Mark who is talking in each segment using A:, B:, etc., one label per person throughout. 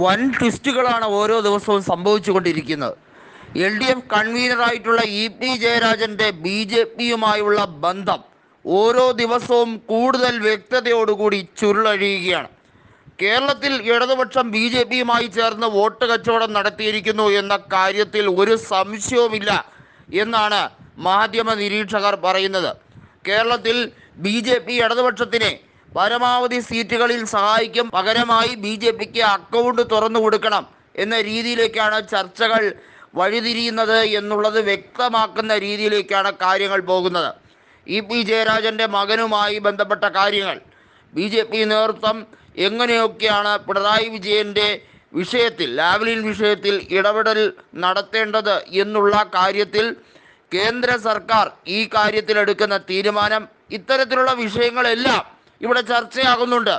A: വൻ ട്വിസ്റ്റുകളാണ് ഓരോ ദിവസവും സംഭവിച്ചുകൊണ്ടിരിക്കുന്നത്. എൽ ഡി എഫ് കൺവീനറായിട്ടുള്ള ഇ പി ജയരാജൻ്റെ BJP-യുമായുള്ള ബന്ധം ഓരോ ദിവസവും കൂടുതൽ വ്യക്തതയോടുകൂടി ചുരുളഴിയുകയാണ്. കേരളത്തിൽ ഇടതുപക്ഷം BJP-യുമായി ചേർന്ന് വോട്ട് കച്ചവടം നടത്തിയിരിക്കുന്നു എന്ന കാര്യത്തിൽ ഒരു സംശയവുമില്ല എന്നാണ് മാധ്യമ നിരീക്ഷകർ പറയുന്നത്. കേരളത്തിൽ BJP ഇടതുപക്ഷത്തിനെ പരമാവധി സീറ്റുകളിൽ സഹായിക്കും, പകരമായി BJP-ക്ക് അക്കൗണ്ട് തുറന്നു കൊടുക്കണം എന്ന രീതിയിലേക്കാണ് ചർച്ചകൾ വഴിതിരിയുന്നത് എന്നുള്ളത് വ്യക്തമാക്കുന്ന രീതിയിലേക്കാണ് കാര്യങ്ങൾ പോകുന്നത്. ഇ പി ജയരാജൻ്റെ മകനുമായി ബന്ധപ്പെട്ട കാര്യങ്ങൾ BJP നേതൃത്വം എങ്ങനെയൊക്കെയാണ് പിണറായി വിജയൻ്റെ വിഷയത്തിൽ, ലാവ്ലിൻ വിഷയത്തിൽ ഇടപെടൽ നടത്തേണ്ടത് എന്നുള്ള കാര്യത്തിൽ കേന്ദ്ര സർക്കാർ ഈ കാര്യത്തിൽ എടുക്കുന്ന തീരുമാനം, ഇത്തരത്തിലുള്ള വിഷയങ്ങളെല്ലാം ഇവിടെ ചർച്ചയാകുന്നുണ്ട്.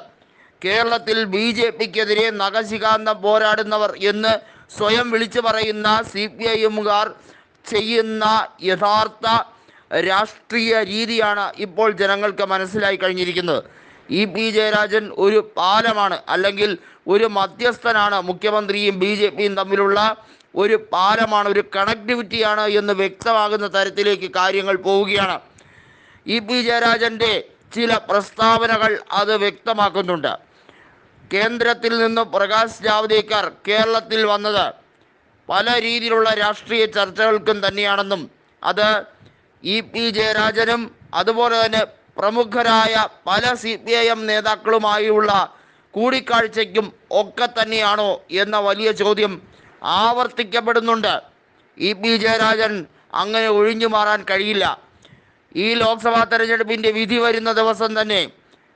A: കേരളത്തിൽ BJP-ക്കെതിരെ നഖശിഖാന്തം പോരാടുന്നവർ എന്ന് സ്വയം വിളിച്ചു പറയുന്ന CPIM-കാർ ചെയ്യുന്ന യഥാർത്ഥ രാഷ്ട്രീയ രീതിയാണ് ഇപ്പോൾ ജനങ്ങൾക്ക് മനസ്സിലായി കഴിഞ്ഞിരിക്കുന്നത്. ഇ പി ജയരാജൻ ഒരു പാലമാണ്, അല്ലെങ്കിൽ ഒരു മധ്യസ്ഥനാണ്. മുഖ്യമന്ത്രിയും BJP-യും തമ്മിലുള്ള ഒരു പാലമാണ്, ഒരു കണക്ടിവിറ്റിയാണ് എന്ന് വ്യക്തമാകുന്ന തരത്തിലേക്ക് കാര്യങ്ങൾ പോവുകയാണ്. ഇ പി ജയരാജൻ്റെ ചില പ്രസ്താവനകൾ അത് വ്യക്തമാക്കുന്നുണ്ട്. കേന്ദ്രത്തിൽ നിന്ന് പ്രകാശ് ജാവ്ദേക്കർ കേരളത്തിൽ വന്നത് പല രീതിയിലുള്ള രാഷ്ട്രീയ ചർച്ചകൾക്കും തന്നെയാണെന്നും അത് ഇ പി ജയരാജനും അതുപോലെ തന്നെ പ്രമുഖരായ പല CPIM നേതാക്കളുമായുള്ള കൂടിക്കാഴ്ചയ്ക്കും ഒക്കെ തന്നെയാണോ എന്ന വലിയ ചോദ്യം ആവർത്തിക്കപ്പെടുന്നുണ്ട്. ഇ പി ജയരാജൻ അങ്ങനെ ഒഴിഞ്ഞു മാറാൻ കഴിയില്ല. ഈ ലോക്സഭാ തെരഞ്ഞെടുപ്പിൻ്റെ വിധി വരുന്ന ദിവസം തന്നെ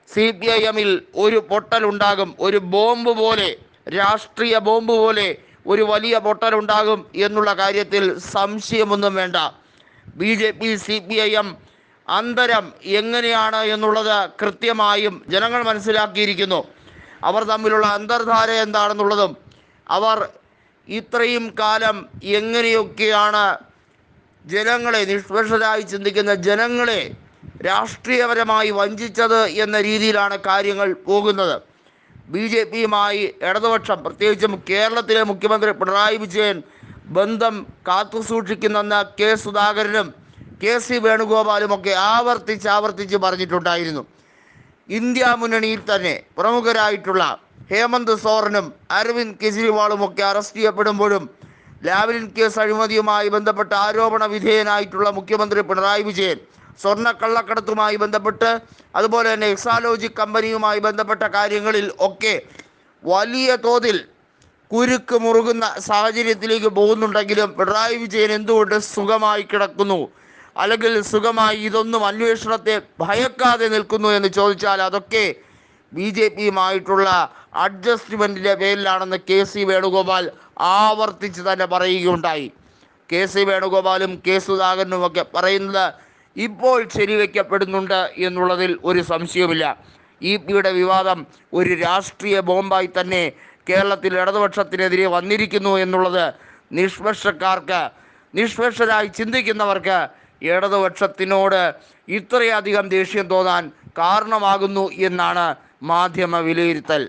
A: CPIM-ൽ ഒരു പൊട്ടലുണ്ടാകും, ഒരു ബോംബ് പോലെ, രാഷ്ട്രീയ ബോംബ് പോലെ ഒരു വലിയ പൊട്ടലുണ്ടാകും എന്നുള്ള കാര്യത്തിൽ സംശയമൊന്നും വേണ്ട. BJP CPIM അന്തരം എങ്ങനെയാണ് എന്നുള്ളത് കൃത്യമായും ജനങ്ങൾ മനസ്സിലാക്കിയിരിക്കുന്നു. അവർ തമ്മിലുള്ള അന്തർധാര എന്താണെന്നുള്ളതും അവർ ഇത്രയും കാലം എങ്ങനെയൊക്കെയാണ് ജനങ്ങളെ, നിഷ്പക്ഷരായി ചിന്തിക്കുന്ന ജനങ്ങളെ രാഷ്ട്രീയപരമായി വഞ്ചിച്ചത് എന്ന രീതിയിലാണ് കാര്യങ്ങൾ പോകുന്നത്. BJP-യുമായി ഇടതുപക്ഷം, പ്രത്യേകിച്ചും കേരളത്തിലെ മുഖ്യമന്ത്രി പിണറായി വിജയൻ ബന്ധം കാത്തുസൂക്ഷിക്കുന്നെന്ന് കെ സുധാകരനും KC വേണുഗോപാലുമൊക്കെ ആവർത്തിച്ച് പറഞ്ഞിട്ടുണ്ടായിരുന്നു. ഇന്ത്യ മുന്നണിയിൽ തന്നെ പ്രമുഖരായിട്ടുള്ള ഹേമന്ത് സോറനും അരവിന്ദ് കെജ്രിവാളുമൊക്കെ അറസ്റ്റ് ചെയ്യപ്പെടുമ്പോഴും ലാവ്ലിൻ കേസ് അഴിമതിയുമായി ബന്ധപ്പെട്ട് ആരോപണ വിധേയനായിട്ടുള്ള മുഖ്യമന്ത്രി പിണറായി വിജയൻ സ്വർണ്ണക്കള്ളക്കടത്തുമായി ബന്ധപ്പെട്ട്, അതുപോലെ തന്നെ എക്സാലോജി കമ്പനിയുമായി ബന്ധപ്പെട്ട കാര്യങ്ങളിൽ ഒക്കെ വലിയ തോതിൽ കുരുക്ക് മുറുകുന്ന സാഹചര്യത്തിലേക്ക് പോകുന്നുണ്ടെങ്കിലും പിണറായി വിജയൻ എന്തുകൊണ്ട് സുഖമായി കിടക്കുന്നു, അല്ലെങ്കിൽ സുഖമായി ഇതൊന്നും അന്വേഷണത്തെ ഭയക്കാതെ നിൽക്കുന്നു എന്ന് ചോദിച്ചാൽ അതൊക്കെ BJP-യുമായിട്ടുള്ള അഡ്ജസ്റ്റ്മെൻറ്റിൻ്റെ പേരിലാണെന്ന് KC വേണുഗോപാൽ ആവർത്തിച്ച് തന്നെ പറയുകയുണ്ടായി. KC വേണുഗോപാലും കെ സുധാകരനുമൊക്കെ പറയുന്നത് ഇപ്പോൾ ശരിവെക്കപ്പെടുന്നുണ്ട് എന്നുള്ളതിൽ ഒരു സംശയവുമില്ല. EPയുടെ വിവാദം ഒരു രാഷ്ട്രീയ ബോംബായി തന്നെ കേരളത്തിൽ ഇടതുപക്ഷത്തിനെതിരെ വന്നിരിക്കുന്നു എന്നുള്ളത് നിഷ്പക്ഷരായി ചിന്തിക്കുന്നവർക്ക് ഇടതുപക്ഷത്തിനോട് ഇത്രയധികം ദേഷ്യം തോന്നാൻ കാരണമാകുന്നു എന്നാണ് മാധ്യമ വിലയിരുത്തൽ.